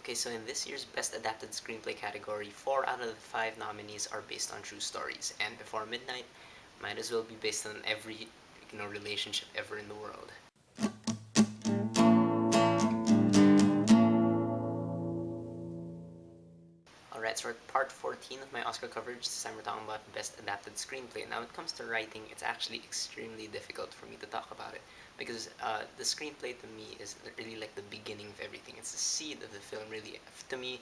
Okay, so in this year's Best Adapted Screenplay category, 4 out of the 5 nominees are based on true stories, and Before Midnight might as well be based on every relationship ever in the world. Alright, so part 14 of my Oscar coverage. This time we're talking about Best Adapted Screenplay. Now, when it comes to writing, it's actually extremely difficult for me to talk about it because the screenplay to me is really like the beginning of everything. It's the seed of the film, really. To me,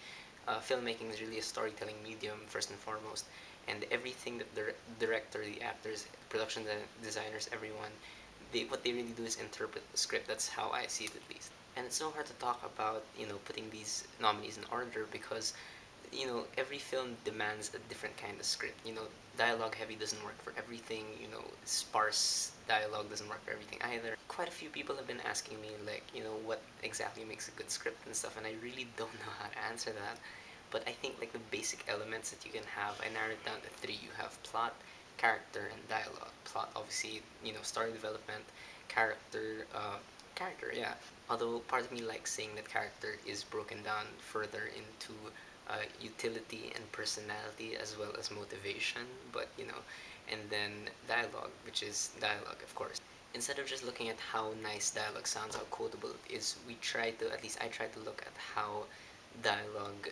filmmaking is really a storytelling medium, first and foremost, and everything that the director, the actors, production designers, everyone, what they really do is interpret the script. That's how I see it, at least. And it's so hard to talk about, putting these nominees in order because every film demands a different kind of script. Dialogue heavy doesn't work for everything. Sparse dialogue doesn't work for everything either. Quite a few people have been asking me, like, what exactly makes a good script and stuff, and I really don't know how to answer that. But I think, like, the basic elements that you can have, I narrowed it down to three. You have plot, character, and dialogue. Plot, obviously, story development. Character, yeah. Although part of me likes saying that character is broken down further into utility and personality as well as motivation, but and then dialogue, which is dialogue, of course. Instead of just looking at how nice dialogue sounds, how quotable it is, we try to, at least I try to look at how dialogue,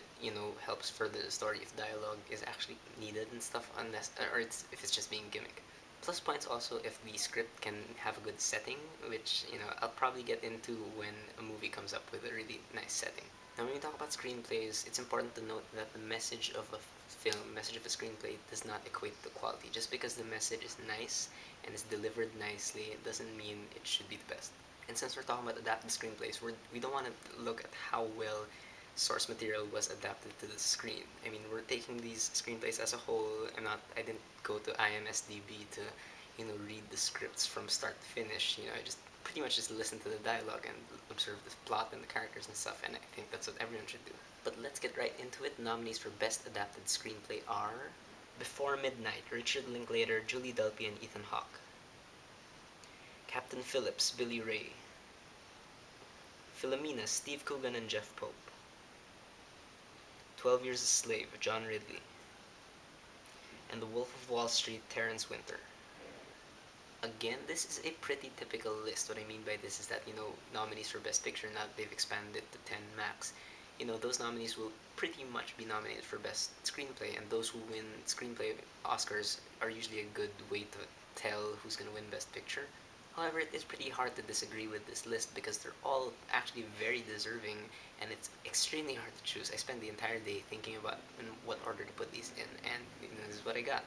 helps further the story, if dialogue is actually needed and stuff, unless, or if it's just being gimmick. Plus points also if the script can have a good setting, which I'll probably get into when a movie comes up with a really nice setting. Now, when we talk about screenplays, it's important to note that the message of a film, message of a screenplay, does not equate to quality. Just because the message is nice and is delivered nicely, it doesn't mean it should be the best. And since we're talking about adapted screenplays, we don't want to look at how well source material was adapted to the screen. I mean, we're taking these screenplays as a whole. I didn't go to IMSDB to, read the scripts from start to finish. I just pretty much just listen to the dialogue and observe the plot and the characters and stuff, and I think that's what everyone should do. But let's get right into it. Nominees for Best Adapted Screenplay are Before Midnight, Richard Linklater, Julie Delpy, and Ethan Hawke. Captain Phillips, Billy Ray. Philomena, Steve Coogan, and Jeff Pope. 12 Years a Slave, John Ridley. And The Wolf of Wall Street, Terrence Winter. Again, this is a pretty typical list. What I mean by this is that, nominees for Best Picture, now that they've expanded to 10 max, those nominees will pretty much be nominated for Best Screenplay, and those who win Screenplay Oscars are usually a good way to tell who's going to win Best Picture. However, it is pretty hard to disagree with this list because they're all actually very deserving, and it's extremely hard to choose. I spent the entire day thinking about in what order to put these in, and this is what I got.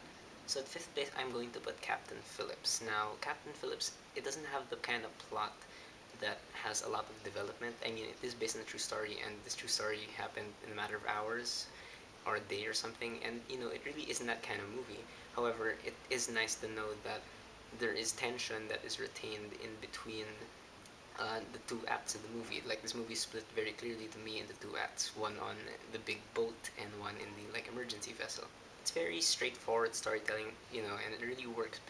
So at fifth place, I'm going to put Captain Phillips. Now, Captain Phillips, it doesn't have the kind of plot that has a lot of development. I mean, it is based on a true story, and this true story happened in a matter of hours or a day or something, and it really isn't that kind of movie. However, it is nice to know that there is tension that is retained in between the two acts of the movie. Like, this movie split very clearly to me into two acts, one on the big boat and one in the like emergency vessel. It's very straightforward storytelling, and it really works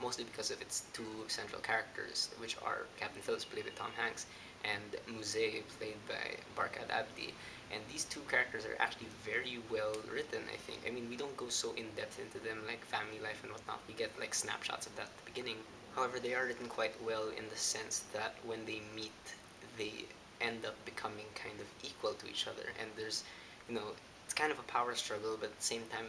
mostly because of its two central characters, which are Captain Phillips, played by Tom Hanks, and Muse, played by Barkad Abdi. And these two characters are actually very well written, I think. I mean, we don't go so in depth into them like family life and whatnot. We get like snapshots of that at the beginning. However, they are written quite well in the sense that when they meet, they end up becoming kind of equal to each other. And there's, it's kind of a power struggle, but at the same time,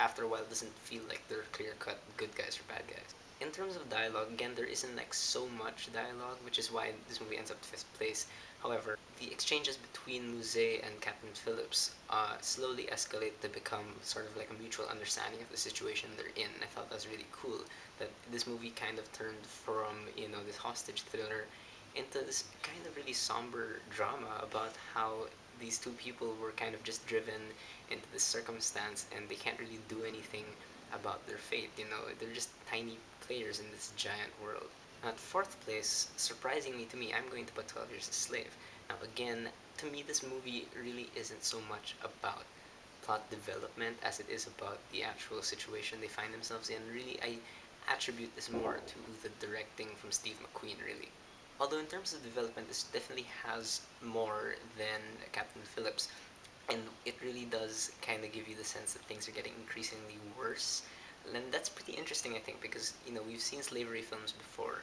after a while, it doesn't feel like they're clear cut good guys or bad guys. In terms of dialogue, again, there isn't like so much dialogue, which is why this movie ends up fifth place. However, the exchanges between Muse and Captain Phillips slowly escalate to become sort of like a mutual understanding of the situation they're in. I thought that was really cool that this movie kind of turned from, this hostage thriller into this kind of really somber drama about how these two people were kind of just driven into this circumstance and they can't really do anything about their fate. They're just tiny players in this giant world. At fourth place, surprisingly to me, I'm going to put 12 Years a Slave. Now, again, to me, this movie really isn't so much about plot development as it is about the actual situation they find themselves in. Really, I attribute this more to the directing from Steve McQueen, really. Although in terms of development, this definitely has more than Captain Captain Phillips, and it really does kind of give you the sense that things are getting increasingly worse. And that's pretty interesting, I think, because we've seen slavery films before,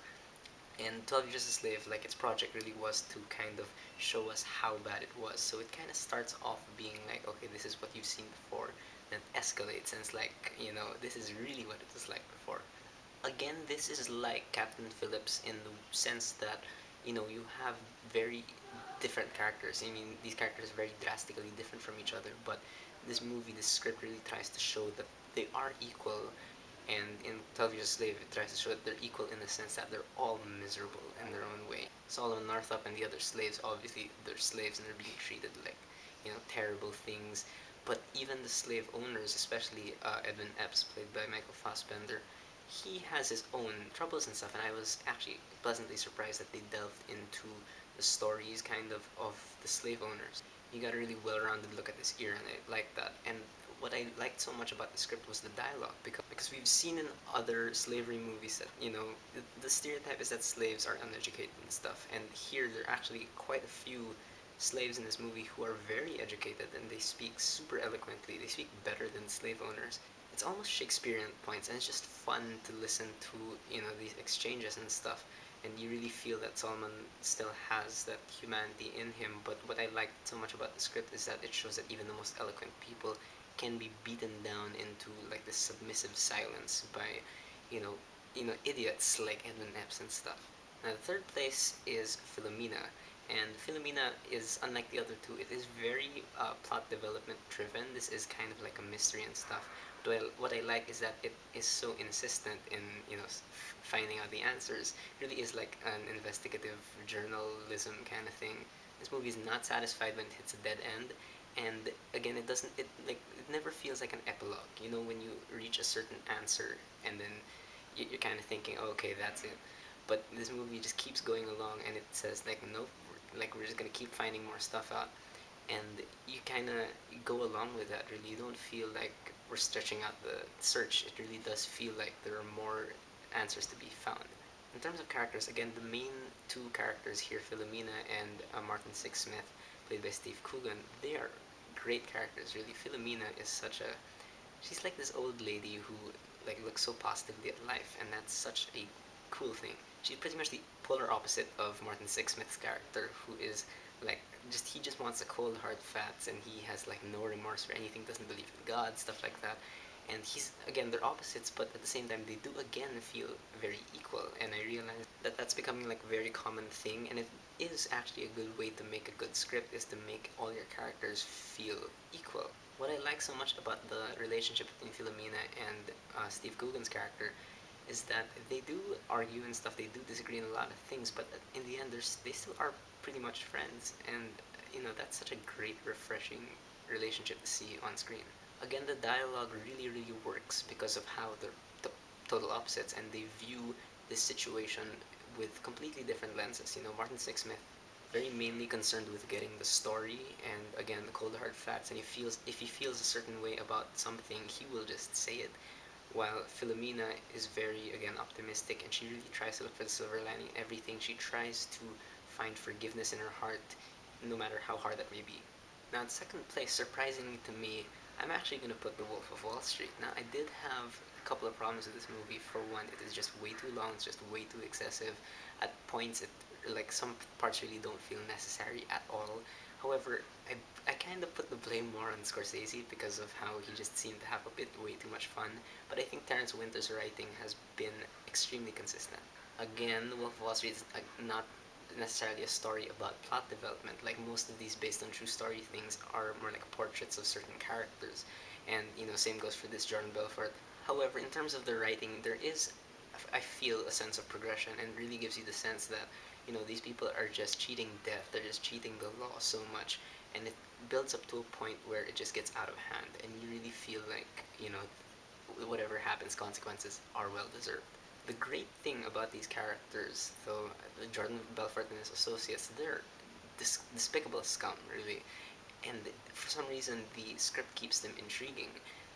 and 12 Years a Slave, like its project really was to kind of show us how bad it was. So it kind of starts off being like, okay, this is what you've seen before, then escalates, and it's like, this is really what it was like before. Again, this is like Captain Phillips in the sense that, you have very different characters. I mean, these characters are very drastically different from each other, but this movie, this script really tries to show that they are equal, and in 12 Years a Slave, it tries to show that they're equal in the sense that they're all miserable in their own way. Solomon Northup and the other slaves, obviously, they're slaves and they're being treated like, terrible things. But even the slave owners, especially Edwin Epps, played by Michael Fassbender, he has his own troubles and stuff, and I was actually pleasantly surprised that they delved into the stories of the slave owners. You got a really well-rounded look at this era, and I like that. And what I liked so much about the script was the dialogue, because we've seen in other slavery movies that the stereotype is that slaves are uneducated and stuff, and here there are actually quite a few slaves in this movie who are very educated and they speak super eloquently. They speak better than slave owners. It's almost Shakespearean at points, and it's just fun to listen to these exchanges and stuff, and you really feel that Solomon still has that humanity in him. But what I liked so much about the script is that it shows that even the most eloquent people can be beaten down into like this submissive silence by you know idiots like Edwin Epps and stuff. Now the third place is Philomena, and Philomena is unlike the other two. It is very plot development driven. This is kind of like a mystery and stuff. But what I like is that it is so insistent in finding out the answers. It really is like an investigative journalism kind of thing. This movie is not satisfied when it hits a dead end, and again, it doesn't. It never feels like an epilogue. When you reach a certain answer, and then you're kind of thinking, oh, okay, that's it. But this movie just keeps going along, and it says like, nope, like we're just gonna keep finding more stuff out, and you kind of go along with that. Really, you don't feel like we're stretching out the search. It really does feel like there are more answers to be found. In terms of characters, again, the main two characters here, Philomena and Martin Sixsmith, played by Steve Coogan, they are great characters. Really, Philomena is she's like this old lady who like looks so positively at life, and that's such a cool thing. She's pretty much the polar opposite of Martin Sixsmith's character, who is like he just wants a cold hard facts, and he has like no remorse for anything, doesn't believe in God, stuff like that. And he's again, they're opposites, but at the same time they do again feel very equal. And I realize that that's becoming like a very common thing, and it is actually a good way to make a good script, is to make all your characters feel equal. What I like so much about the relationship between Philomena and Steve Coogan's character is that they do argue and stuff, they do disagree in a lot of things, but in the end, they still are pretty much friends, and that's such a great, refreshing relationship to see on screen. Again, the dialogue really, really works because of how they're the total opposites, and they view this situation with completely different lenses. Martin Sixsmith very mainly concerned with getting the story and again the cold hard facts, and if he feels a certain way about something, he will just say it, while Philomena is very, again, optimistic, and she really tries to look for the silver lining in everything. She tries to find forgiveness in her heart, no matter how hard that may be. Now, in second place, surprisingly to me, I'm actually going to put The Wolf of Wall Street. Now, I did have a couple of problems with this movie. For one, it is just way too long, it's just way too excessive. At points, like some parts really don't feel necessary at all. However, I kind of put the blame more on Scorsese because of how he just seemed to have a bit way too much fun, but I think Terrence Winter's writing has been extremely consistent. Again, The Wolf of Wall Street is not necessarily a story about plot development. Like most of these based on true story things are more like portraits of certain characters, and same goes for this Jordan Belfort. However, in terms of the writing, there is, I feel, a sense of progression, and really gives you the sense that these people are just cheating death. They're just cheating the law so much, and it builds up to a point where it just gets out of hand, and you really feel like whatever happens, consequences are well deserved. The great thing about these characters, though, Jordan Belfort and his associates, they're despicable scum, really, and for some reason the script keeps them intriguing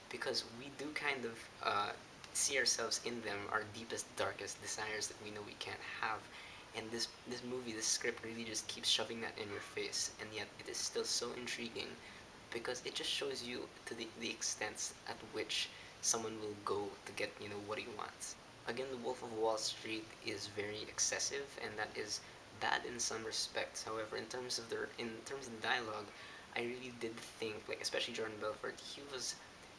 because we do kind of see ourselves in them, our deepest, darkest desires that we know we can't have, And this movie, this script really just keeps shoving that in your face, and yet it is still so intriguing because it just shows you to the extents at which someone will go to get what he wants. Again, The Wolf of Wall Street is very excessive, and that is bad in some respects. However, in terms of dialogue, I really did think, like, especially Jordan Belfort,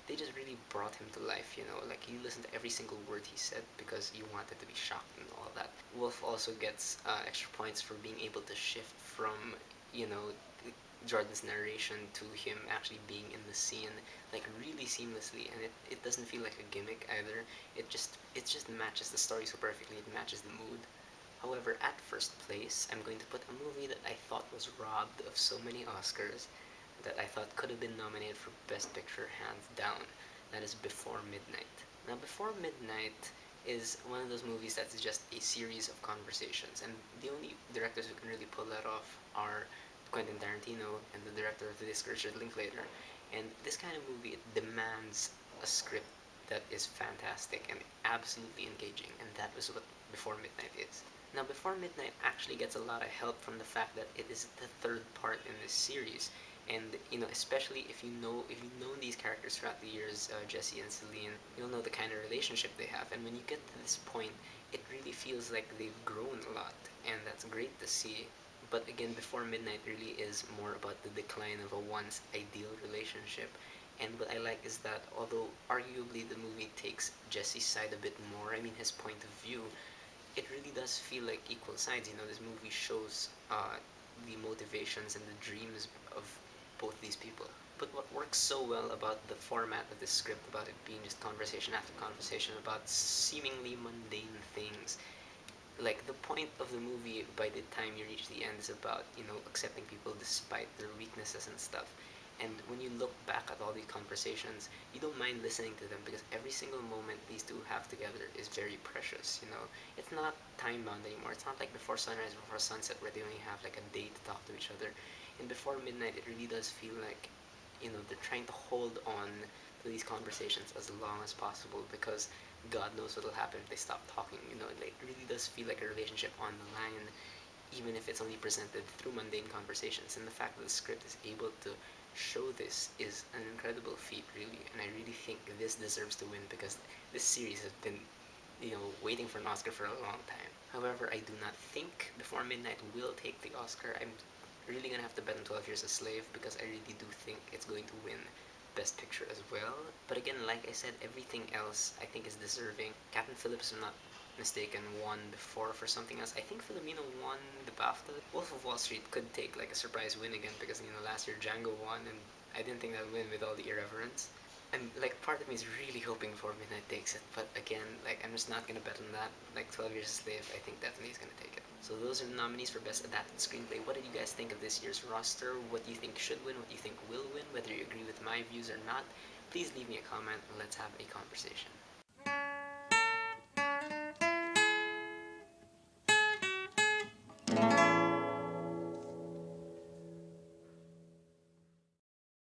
they just really brought him to life. Like, you listen to every single word he said because you wanted to be shocked and all that. Wolf also gets extra points for being able to shift from you know Jordan's narration to him actually being in the scene, like, really seamlessly, and it doesn't feel like a gimmick either. It just matches the story so perfectly. It matches the mood. However, at first place, I'm going to put a movie that I thought was robbed of so many Oscars, that I thought could have been nominated for Best Picture hands down. That is Before Midnight. Now, Before Midnight is one of those movies that's just a series of conversations, and the only directors who can really pull that off are Quentin Tarantino and the director of this, Richard Linklater. And this kind of movie, it demands a script that is fantastic and absolutely engaging, and that is what Before Midnight is. Now, Before Midnight actually gets a lot of help from the fact that it is the third part in this series, and especially if you've known these characters throughout the years, Jesse and Celine, you'll know the kind of relationship they have, and when you get to this point, it really feels like they've grown a lot, and that's great to see. But again, Before Midnight really is more about the decline of a once ideal relationship. And what I like is that although arguably the movie takes Jesse's side a bit more, I mean his point of view, it really does feel like equal sides. This movie shows the motivations and the dreams of both these people. But what works so well about the format of this script, about it being just conversation after conversation about seemingly mundane things, like, the point of the movie by the time you reach the end is about accepting people despite their weaknesses and stuff. And when you look back at all these conversations, you don't mind listening to them because every single moment these two have together is very precious. It's not time bound anymore. It's not like Before Sunrise, Before Sunset, where they only have like a day to talk to each other. In Before Midnight, it really does feel like they're trying to hold on to these conversations as long as possible because God knows what'll happen if they stop talking. Like, it really does feel like a relationship on the line, even if it's only presented through mundane conversations. And the fact that the script is able to show this is an incredible feat, really. And I really think this deserves to win because this series has been, waiting for an Oscar for a long time. However, I do not think Before Midnight will take the Oscar. I'm really gonna have to bet on 12 Years a Slave because I really do think it's going to win Best Picture as well. But again, like I said, everything else I think is deserving. Captain Phillips, if I'm not mistaken, won before for something else. I think Philomena won the BAFTA. Wolf of Wall Street could take like a surprise win again because last year Django won, and I didn't think that would win with all the irreverence. I'm like, part of me is really hoping for Midnight takes it, but again, like, I'm just not gonna bet on that. Like, 12 Years a Slave, I think definitely is gonna take it. So those are the nominees for Best Adapted Screenplay. What did you guys think of this year's roster? What do you think should win? What do you think will win? Whether you agree with my views or not, please leave me a comment and let's have a conversation.